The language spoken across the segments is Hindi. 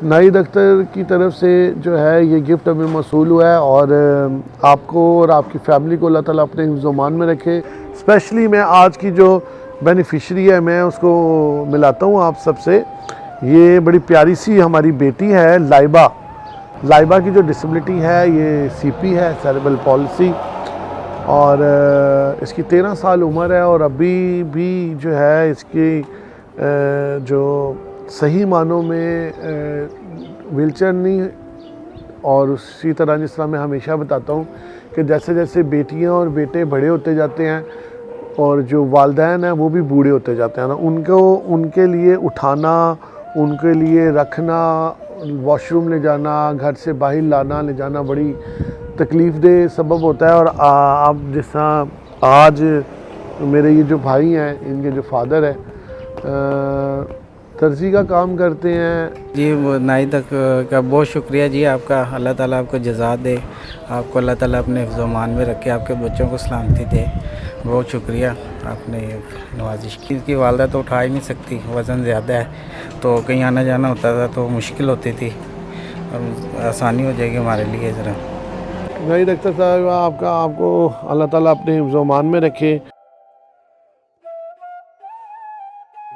नाहिद अख्तर की तरफ से जो है ये गिफ्ट हमें मौसूल हुआ है, और आपको और आपकी फ़ैमिली को अल्लाह ताला अपने हिफ्ज़-ओ-मान में रखे। स्पेशली मैं आज की जो बेनिफिशरी है मैं उसको मिलाता हूँ आप सबसे। ये बड़ी प्यारी सी हमारी बेटी है लाइबा। लाइबा की जो डिसेबिलिटी है ये सीपी है, सेरेब्रल पॉलिसी, और इसकी 13 साल उम्र है, और अभी भी जो है इसकी जो सही मानों में व्हीलचेयर नहीं, और उसी तरह जिस तरह मैं हमेशा बताता हूँ कि जैसे जैसे बेटियाँ और बेटे बड़े होते जाते हैं और जो वालिदैन हैं वो भी बूढ़े होते जाते हैं ना, उनको उनके लिए उठाना, उनके लिए रखना, वॉशरूम ले जाना, घर से बाहर लाना ले जाना बड़ी तकलीफ़ दह सबब होता है। और आप जिस तरह आज मेरे ये जो भाई हैं, इनके जो फादर है दर्जी का काम करते हैं। जी वो नाहिद का बहुत शुक्रिया जी आपका। अल्लाह ताला आपको जज़ा दे, आपको अल्लाह ताला अपने हिफ्ज़-ओ-मान में रखे, आपके बच्चों को सलामती दे। बहुत शुक्रिया, आपने ये नवाजिश की। इसकी वालदा तो उठा ही नहीं सकती, वज़न ज़्यादा है, तो कहीं आना जाना होता था तो मुश्किल होती थी। अब आसानी हो जाएगी हमारे लिए ज़रा। नाहिद अख्तर साहब आपको अल्लाह ताला अपने हिफ्ज़-ओ-मान में रखे।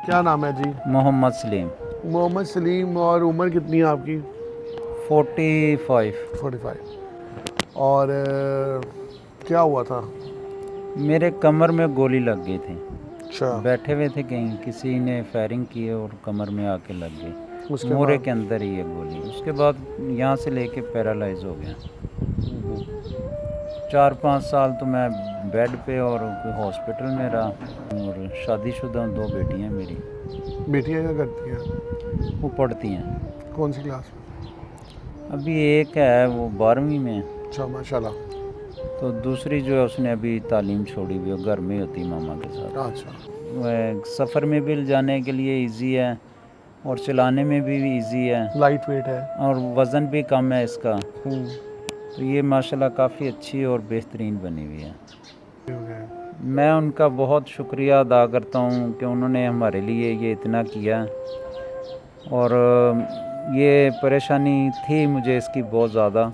क्या नाम है जी? मोहम्मद सलीम। मोहम्मद सलीम। और उम्र कितनी है आपकी? 45। 45। और क्या हुआ था? मेरे कमर में गोली लग गई थी। अच्छा। बैठे हुए थे कहीं, किसी ने फायरिंग की और कमर में आके लग गई, उसके मोरे बाद? के अंदर ही है गोली। उसके बाद यहाँ से लेके पैरालाइज हो गया। 4-5 साल तो मैं बेड पे और हॉस्पिटल में रहा। और शादीशुदा 2 बेटियाँ मेरी। बेटियाँ क्या करती हैं? वो पढ़ती हैं। कौन सी क्लास में? अभी एक है वो 12वीं में, अच्छा, माशाल्लाह। तो दूसरी जो है उसने अभी तालीम छोड़ी हुई है, घर में होती मामा के साथ। अच्छा। सफ़र में भी जाने के लिए इजी है और चलाने में भी इजी है, लाइट वेट है और वज़न भी कम है इसका। तो ये माशाल्लाह काफ़ी अच्छी और बेहतरीन बनी हुई है। मैं उनका बहुत शुक्रिया अदा करता हूँ कि उन्होंने हमारे लिए ये इतना किया। और ये परेशानी थी मुझे इसकी बहुत ज़्यादा,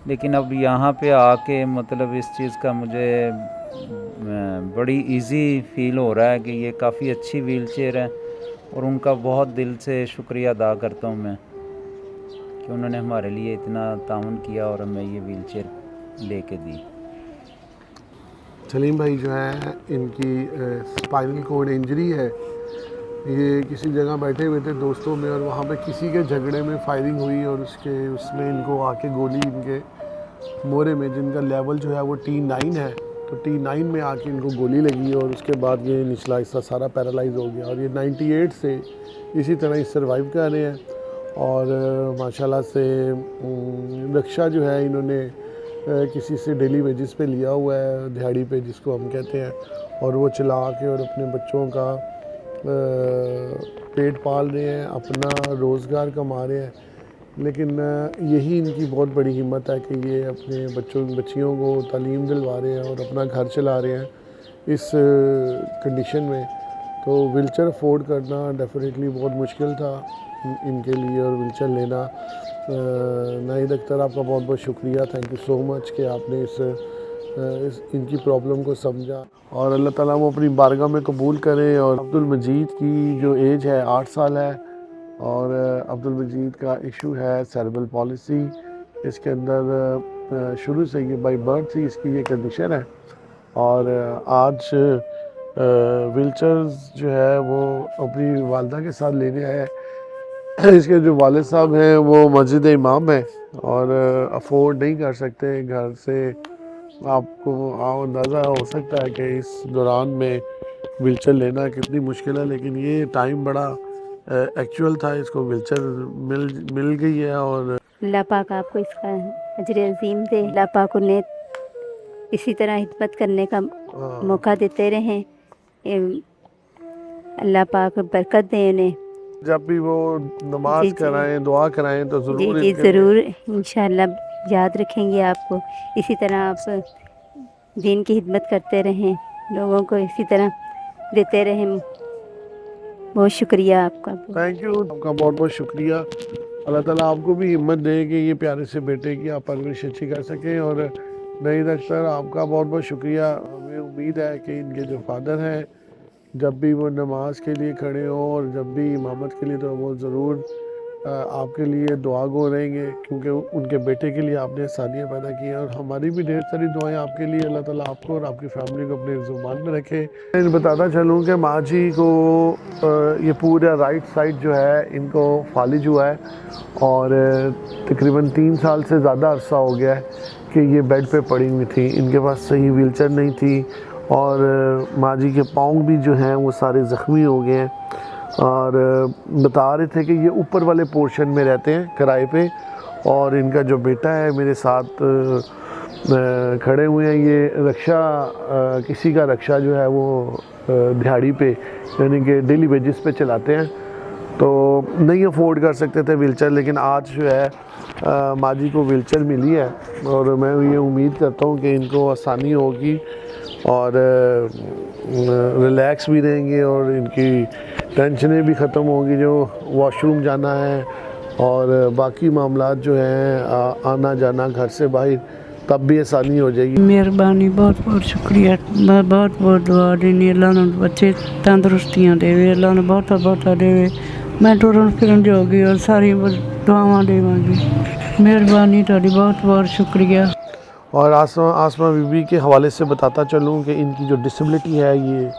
लेकिन अब यहाँ पे आके मतलब इस चीज़ का मुझे बड़ी इजी फील हो रहा है कि ये काफ़ी अच्छी व्हीलचेयर है। और उनका बहुत दिल से शुक्रिया अदा करता हूँ मैं कि उन्होंने हमारे लिए इतना ताउन किया और हमें ये व्हीलचेयर लेके दी। सलीम भाई जो है इनकी स्पाइनल कॉर्ड इंजरी है। ये किसी जगह बैठे हुए थे दोस्तों में, और वहाँ पे किसी के झगड़े में फायरिंग हुई, और उसमें इनको आके गोली इनके मोरे में, जिनका लेवल जो है वो T9 है, तो T9 में आके इनको गोली लगी, और उसके बाद ये निचला हिस्सा सारा पैरालाइज हो गया। और ये 98 से इसी तरह ही सर्वाइव कर रहे हैं। और माशाल्लाह से रिक्शा जो है इन्होंने किसी से डेली वेजेस पे लिया हुआ है, दिहाड़ी पे जिसको हम कहते हैं, और वो चला के और अपने बच्चों का पेट पाल रहे हैं, अपना रोज़गार कमा रहे हैं। लेकिन यही इनकी बहुत बड़ी हिम्मत है कि ये अपने बच्चियों को तालीम दिलवा रहे हैं और अपना घर चला रहे हैं इस कंडीशन में। तो व्हीलचेयर अफोर्ड करना डेफिनेटली बहुत मुश्किल था इनके लिए, और व्हीलचेयर लेना। नाहिद अख्तर आपका बहुत बहुत शुक्रिया, थैंक यू सो मच कि आपने इस इनकी प्रॉब्लम को समझा, और अल्लाह ताला वो अपनी बारगाह में कबूल करें। और अब्दुल मजीद की जो एज है 8 साल है, और अब्दुल मजीद का इशू है सेरेब्रल पॉलिसी। इसके अंदर शुरू से ये बाय बर्थ ही इसकी ये कंडीशन है, और आज व्हीलचेयर्स जो है वो अपनी वालदा के साथ लेने आए। इसके जो वालिद साहब हैं वो मस्जिद इमाम हैं, और अफोर्ड नहीं कर सकते घर से। आपको अंदाज़ा हो सकता है कि इस दौरान में व्हीलचेयर लेना कितनी मुश्किल है, लेकिन ये टाइम बड़ा एक्चुअल था, इसको व्हीलचेयर मिल गई है। और अल्लाह पाक आपको इसका अजर अज़ीम दे। अल्लाह पाक उन्हें इसी तरह हिदमत करने का मौका देते रहें। अल्लाह पाक बरकत दें उन्हें। जब भी वो नमाज कराएं, दुआ कराएं तो ज़रूर जी ज़रूर इंशाअल्लाह याद रखेंगे आपको। इसी तरह आप दीन की हिदमत करते रहें, लोगों को इसी तरह देते रहें। बहुत शुक्रिया आपका। थैंक यू, आपका बहुत बहुत शुक्रिया। अल्लाह ताला आपको भी हिम्मत दे कि ये प्यारे से बेटे की आप परवरिश अच्छी कर सकें। और नईद अख्तर, आपका बहुत बहुत शुक्रिया। हमें उम्मीद है कि इनके जो फादर हैं, जब भी वो नमाज के लिए खड़े हों और जब भी इमामत के लिए, तो वो ज़रूर आपके लिए दुआ गो रहेंगे, क्योंकि उनके बेटे के लिए आपने आसानियाँ पैदा की हैं। और हमारी भी ढेर सारी दुआएं आपके लिए। अल्लाह ताला आपको और आपकी फैमिली को अपने ज़ुबान में रखे। मैं बताता चलूँ कि माँ जी को ये पूरा राइट साइड जो है इनको फालिज हुआ है, और तकरीबन 3 साल से ज़्यादा अरसा हो गया है कि ये बेड पे पड़ी हुई थी। इनके पास सही व्हीलचेयर नहीं थी, और माँ जी के पाँव भी जो हैं वो सारे ज़ख्मी हो गए हैं। और बता रहे थे कि ये ऊपर वाले पोर्शन में रहते हैं किराए पे, और इनका जो बेटा है मेरे साथ खड़े हुए हैं। ये रक्षा किसी का रक्षा जो है वो दिहाड़ी पे, यानी कि डेली वेजेस पे चलाते हैं, तो नहीं अफोर्ड कर सकते थे व्हीलचेयर। लेकिन आज जो है माँ जी को व्हीलचेयर मिली है, और मैं ये उम्मीद करता हूँ कि इनको आसानी होगी और रिलैक्स भी रहेंगे, और इनकी टेंशनें भी ख़त्म होंगी, जो वॉशरूम जाना है और बाकी मामलात जो हैं आना जाना घर से बाहर, तब भी आसानी हो जाएगी। मेहरबानी, बहुत बहुत शुक्रिया। मैं बहुत बहुत दुआ देनी, अल्लाह ने बच्चे तंदुरुस्तियाँ देवे, अल्लाह ने बहुत बहुत देवे। मैं टुरन फिरन जोगी और सारी दुआवां देवांगी। मेहरबानी ताड़ी, बहुत बहुत शुक्रिया। और आसमा बीबी के हवाले से बताता चलूँ कि इनकी जो डिसेबिलिटी है ये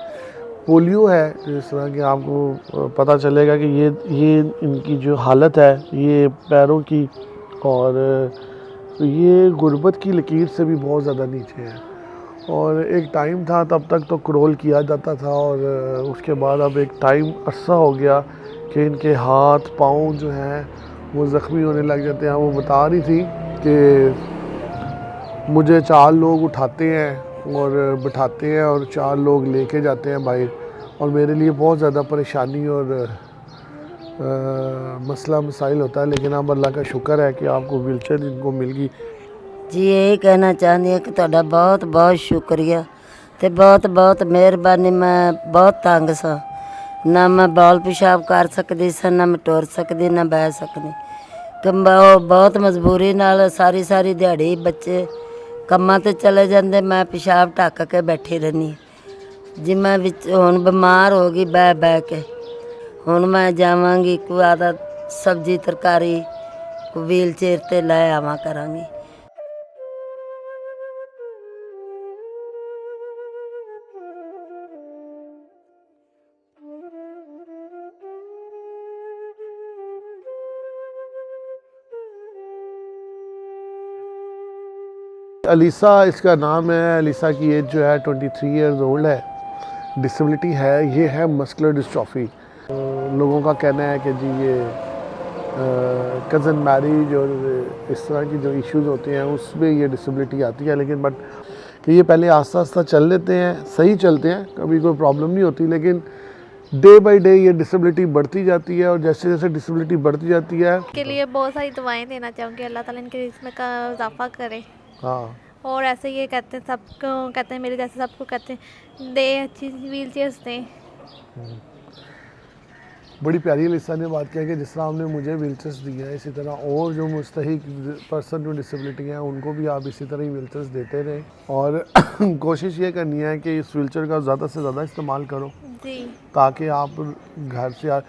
पोलियो है। जिस तरह कि आपको पता चलेगा कि ये इनकी जो हालत है ये पैरों की, और ये गुर्बत की लकीर से भी बहुत ज़्यादा नीचे है। और एक टाइम था तब तक तो क्रॉल किया जाता था, और उसके बाद अब एक टाइम अरसा हो गया कि इनके हाथ पाँव जो हैं वो ज़ख्मी होने लग जाते हैं। वो बता रही थी कि मुझे 4 लोग उठाते हैं और बिठाते हैं, और 4 लोग लेके जाते हैं बाहर, और मेरे लिए बहुत ज़्यादा परेशानी और मसला मसाइल होता है। लेकिन अब अल्लाह का शुक्र है कि आपको व्हीलचेयर इनको मिल गई। जी यही कहना चाहती हूँ कि तुहाडा बहुत बहुत शुक्रिया ते बहुत बहुत मेहरबानी। मैं बहुत तंग सा, ना मैं बाल पेशाब कर सकती सा, ना मैं टुर सकती, ना बह सकती। बहुत मजबूरी नाल सारी सारी दिहाड़ी बच्चे ਕੰਮਾਂ ਤੇ चले जाते, मैं पेशाब ढक के बैठी रहनी। जी मैं हुण बीमार हो गई बह बह के, हुण मैं जावांगी कोई आदा सब्जी तरकारी कोई व्हील चेयर ते लै आवा करांगी। अलीसा इसका नाम है। अलीसा की एज जो है 23 इयर्स ओल्ड है। डिसेबिलिटी है, ये है मस्कुलर डिस्ट्रॉफी। लोगों का कहना है कि जी ये कज़न मैरिज और इस तरह की जो इश्यूज़ होते हैं उसमें ये डिसेबिलिटी आती है। लेकिन बट कि ये पहले आस्ता आस्ता चल लेते हैं, सही चलते हैं, कभी कोई प्रॉब्लम नहीं होती। लेकिन डे बाय डे ये डिसेबिलिटी बढ़ती जाती है, और जैसे जैसे डिसेबिलिटी बढ़ती जाती है के लिए बहुत सारी दुआएं देना चाहूँगी। अल्लाह ताला इनके रिस्क में का इजाफा करे। हाँ, और ऐसे ये कहते हैं, सबको कहते हैं, मेरे जैसे सबको कहते हैं दे अच्छी व्हील चेयर्स दें। बड़ी प्यारी अलीसा ने बात किया कि जिस तरह आपने मुझे व्हीलचेयर्स दी है, इसी तरह और जो मुस्तहिक पर्सन जो डिसेबिलिटी हैं उनको भी आप इसी तरह ही व्हीलचेयर्स देते रहें। और कोशिश ये करनी है कि इस व्हीलचेयर का ज़्यादा से ज़्यादा इस्तेमाल करो जी, ताकि आप घर से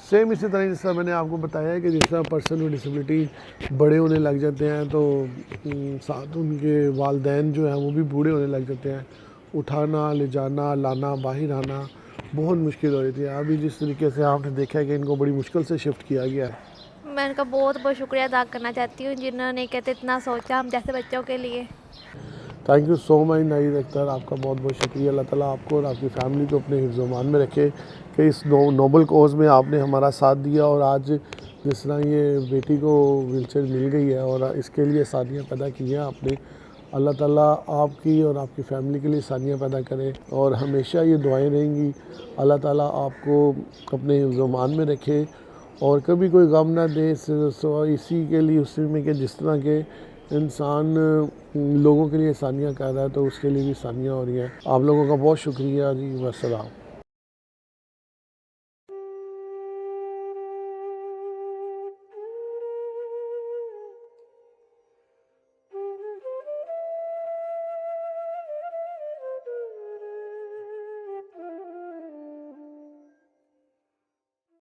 सेम इसी तरह जिस तरह मैंने आपको बताया है कि जिस तरह पर्सन में डिसेबिलिटी बड़े होने लग जाते हैं तो साथ उनके वालिदैन जो हैं वो भी बूढ़े होने लग जाते हैं। उठाना, ले जाना, लाना, बाहर आना बहुत मुश्किल हो रही थी। अभी जिस तरीके से आपने देखा है कि इनको बड़ी मुश्किल से शिफ्ट किया गया है। मैं इनका बहुत बहुत शुक्रिया अदा करना चाहती हूँ जिन्होंने कहते इतना सोचा हम जैसे बच्चों के लिए। Thank you so much Naeed Akhtar, आपका बहुत बहुत शुक्रिया। अल्लाह ताला आपको और आपकी फैमिली को अपने हिफ्ज़-ओ-मान में रखे कि इस नोबल कॉज़ में आपने हमारा साथ दिया, और आज जिस तरह ये बेटी को व्हीलचेयर मिल गई है और इसके लिए आसानियाँ पैदा की हैं आपने, अल्लाह ताला आपकी और आपकी फ़ैमिली के लिए आसानियाँ पैदा करे। और हमेशा ये दुआएं रहेंगी, अल्लाह ताला आपको अपने हिफ्ज़-ओ-मान में रखे और कभी कोई गम ना दे। इसी के लिए उसी में कि जिस तरह के इंसान लोगों के लिए आसानियाँ कर रहा है तो उसके लिए भी आसानियाँ हो रही हैं। आप लोगों का बहुत शुक्रिया जी। वस्सलाम।